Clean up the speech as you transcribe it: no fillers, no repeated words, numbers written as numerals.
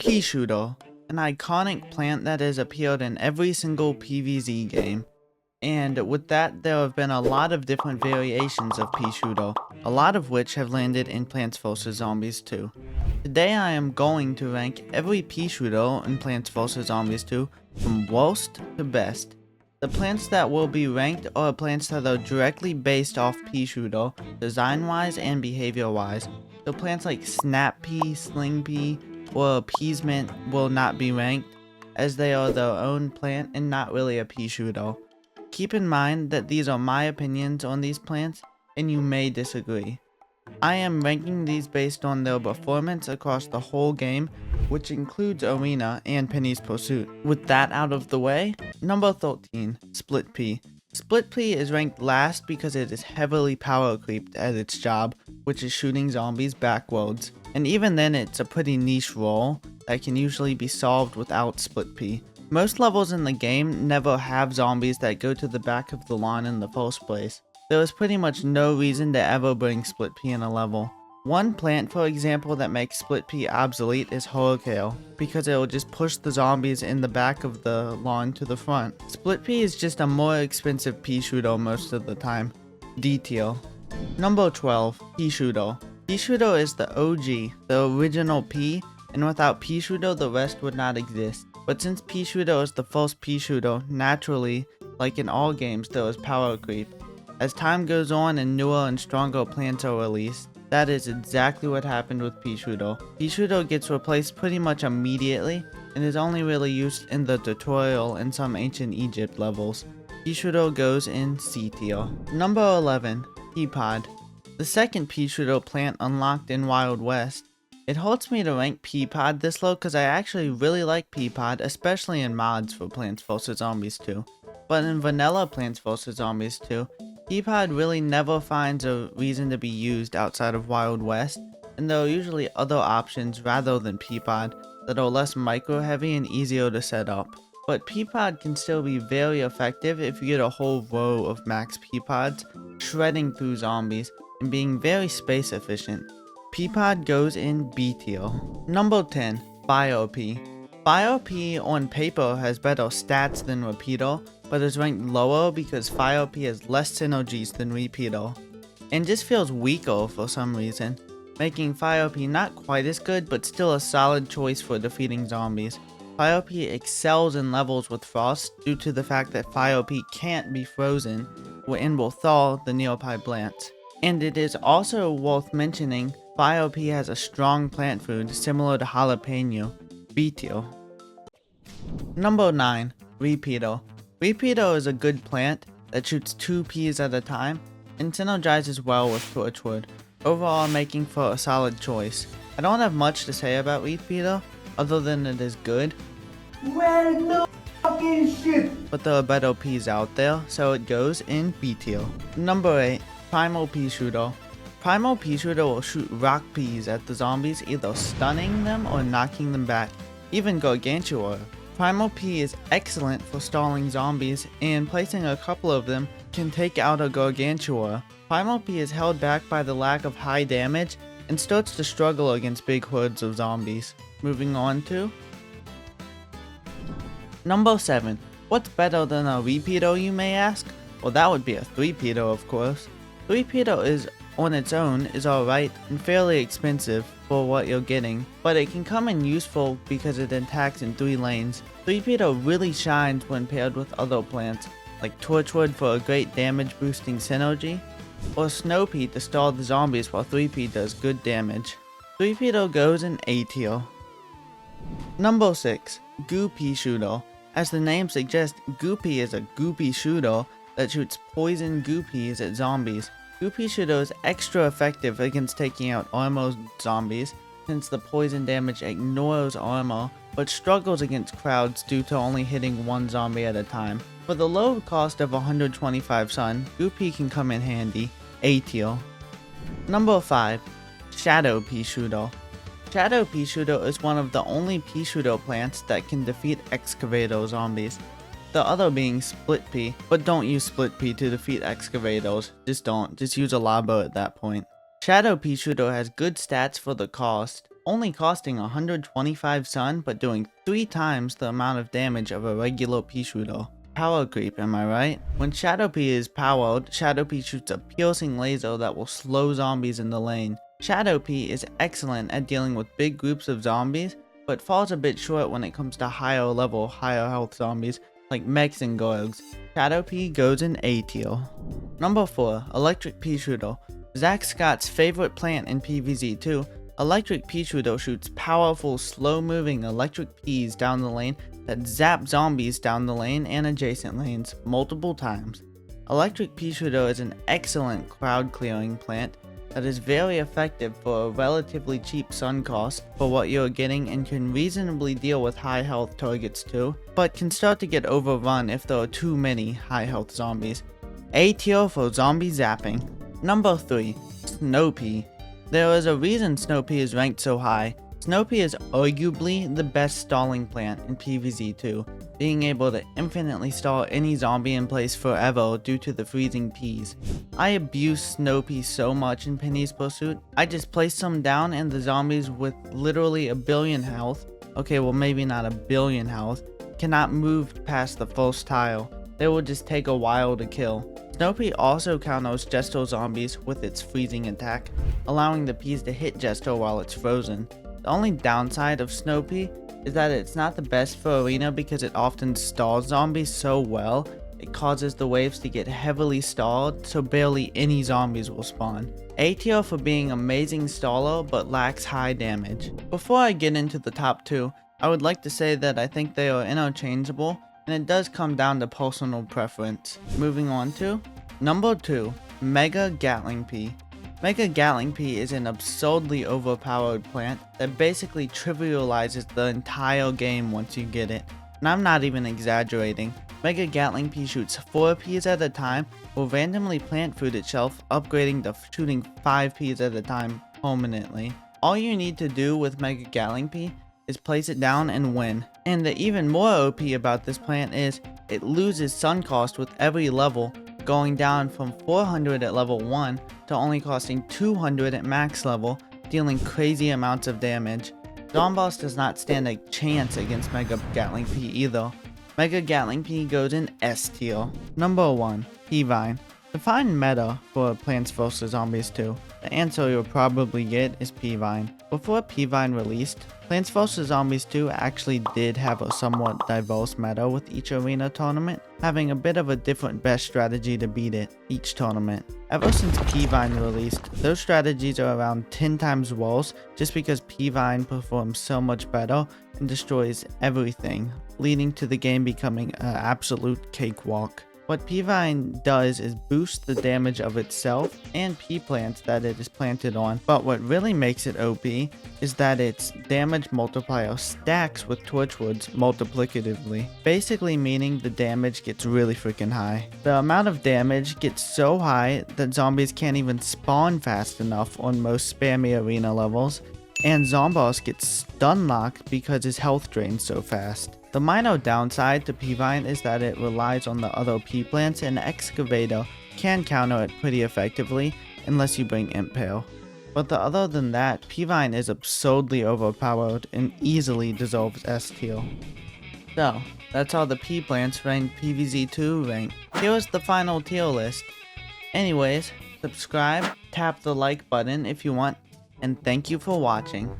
Peashooter, an iconic plant that has appeared in every single PvZ game. And with that, there have been a lot of different variations of Peashooter, a lot of which have landed in Plants vs. Zombies 2. Today I am going to rank every Peashooter in Plants vs. Zombies 2 from worst to best. The plants that will be ranked are plants that are directly based off Peashooter, design-wise and behavior-wise. So plants like Snap Pea, Sling Pea, or Appeasement will not be ranked, as they are their own plant and not really a Peashooter. Keep in mind that these are my opinions on these plants, and you may disagree. I am ranking these based on their performance across the whole game, which includes Arena and Penny's Pursuit. With that out of the way, number 13, Split Pea. Split Pea is ranked last because it is heavily power creeped at its job, which is shooting zombies backwards. And even then it's a pretty niche role that can usually be solved without Split Pea. Most levels in the game never have zombies that go to the back of the lawn in the first place. There is pretty much no reason to ever bring Split Pea in a level. One plant, for example, that makes Split Pea obsolete is Hurricane, because it will just push the zombies in the back of the lawn to the front. Split Pea is just a more expensive Peashooter most of the time. D-tier. Number 12, Peashooter. Peashooter is the OG, the original Pea, and without Peashooter the rest would not exist. But since Peashooter is the first Peashooter, naturally, like in all games, there is power creep. As time goes on and newer and stronger plants are released, that is exactly what happened with Peashooter. Peashooter gets replaced pretty much immediately, and is only really used in the tutorial and some ancient Egypt levels. Peashooter goes in C tier. Number 11, Peapod. The second Peashooter plant unlocked in Wild West. It hurts me to rank Peapod this low because I actually really like Peapod, especially in mods for Plants vs. Zombies 2. But in vanilla Plants vs. Zombies 2, Peapod really never finds a reason to be used outside of Wild West, and there are usually other options rather than Peapod that are less micro heavy and easier to set up. But Peapod can still be very effective if you get a whole row of max Peapods shredding through zombies and being very space efficient. Peapod goes in B tier. Number 10, BioP. BioP on paper has better stats than Repeater, but is ranked lower because FireP has less synergies than Repeater, and just feels weaker for some reason, making FireP not quite as good but still a solid choice for defeating zombies. FireP excels in levels with Frost due to the fact that FireP can't be frozen and will thaw the nearby plants. And it is also worth mentioning, FireP has a strong plant food similar to Jalapeno, B tier. Number 9, Repeater. Repeater is a good plant that shoots 2 peas at a time and synergizes well with Torchwood, overall making for a solid choice. I don't have much to say about Repeater other than it is good. Well, no fucking shit. But there are better peas out there, so it goes in B tier. Number 8, Primal Peashooter. Primal Peashooter will shoot rock peas at the zombies, either stunning them or knocking them back, even Gargantua. Primal Pea is excellent for stalling zombies, and placing a couple of them can take out a Gargantua. Primal Pea is held back by the lack of high damage and starts to struggle against big hordes of zombies. Moving on to Number 7. What's better than a Repeater, you may ask? Well, that would be a 3-peater, of course. 3-peater is on its own is alright and fairly expensive for what you're getting, but it can come in useful because it attacks in 3 lanes. 3-peater really shines when paired with other plants, like Torchwood for a great damage boosting synergy, or Snowpea to stall the zombies while 3P does good damage. 3-peater goes in A tier. Number 6, Goo Peashooter. As the name suggests, Goopy is a goopy shooter that shoots poison goopies at zombies. Goopy Shooter is extra effective against taking out armor zombies, since the poison damage ignores armor, but struggles against crowds due to only hitting one zombie at a time. For the low cost of 125 sun, Goopy can come in handy, A tier. Number 5, Shadow Peashooter. Shadow Peashooter is one of the only Peashooter plants that can defeat excavator zombies. The other being Split Pea, but don't use Split Pea to defeat excavators, just use a lobber at that point. Shadow Peashooter has good stats for the cost, only costing 125 sun but doing 3 times the amount of damage of a regular Peashooter. Power creep, am I right? When Shadow P is powered, Shadow P shoots a piercing laser that will slow zombies in the lane. Shadow P is excellent at dealing with big groups of zombies, but falls a bit short when it comes to higher level, higher health zombies like mechs and gorgs. Shadow P goes in A tier. Number 4, Electric Peashooter. Zack Scott's favorite plant in PvZ2, Electric Peashooter shoots powerful, slow-moving electric peas down the lane that zap zombies down the lane and adjacent lanes multiple times. Electric Peashooter is an excellent crowd clearing plant that is very effective for a relatively cheap sun cost for what you're getting and can reasonably deal with high health targets too, but can start to get overrun if there are too many high health zombies. A tier for zombie zapping. Number 3, Snow Pea. There is a reason Snow Pea is ranked so high. Snow Pea is arguably the best stalling plant in PvZ2, being able to infinitely stall any zombie in place forever due to the freezing peas. I abuse Snow Pea so much in Penny's Pursuit. I just place some down and the zombies with literally a billion health, okay well maybe not a billion health, cannot move past the first tile. They will just take a while to kill. Snow Pea also counters Jester zombies with its freezing attack, allowing the peas to hit Jester while it's frozen. The only downside of Snow Pea is that it's not the best for arena because it often stalls zombies so well, it causes the waves to get heavily stalled so barely any zombies will spawn. A tier for being amazing staller but lacks high damage. Before I get into the top 2, I would like to say that I think they are interchangeable, and it does come down to personal preference. Moving on to number 2, Mega Gatling Pea. Mega Gatling Pea is an absurdly overpowered plant that basically trivializes the entire game once you get it. And I'm not even exaggerating. Mega Gatling Pea shoots 4 peas at a time, will randomly plant food itself, upgrading to shooting 5 peas at a time permanently. All you need to do with Mega Gatling Pea is place it down and win. And the even more OP about this plant is it loses sun cost with every level, going down from 400 at level 1 to only costing 200 at max level, dealing crazy amounts of damage. Zomboss does not stand a chance against Mega Gatling Pea either. Mega Gatling Pea goes in S tier. Number 1, P-Vine. Define meta for Plants vs Zombies 2. The answer you'll probably get is P-Vine. Before P-Vine released, Plants vs Zombies 2 actually did have a somewhat diverse meta with each arena tournament, having a bit of a different best strategy to beat it each tournament. Ever since P-Vine released, those strategies are around 10 times worse just because P-Vine performs so much better and destroys everything, leading to the game becoming an absolute cakewalk. What P-Vine does is boost the damage of itself and P-plants that it is planted on, but what really makes it OP is that its damage multiplier stacks with Torchwood's multiplicatively, basically meaning the damage gets really freaking high. The amount of damage gets so high that zombies can't even spawn fast enough on most spammy arena levels, and Zomboss gets stun locked because his health drains so fast. The minor downside to P-Vine is that it relies on the other P-plants, and Excavator can counter it pretty effectively unless you bring Impale. But other than that, P-Vine is absurdly overpowered and easily deserves S tier. So, that's how the P-plants ranked PvZ2 ranked. Here is the final tier list. Anyways, subscribe, tap the like button if you want, and thank you for watching.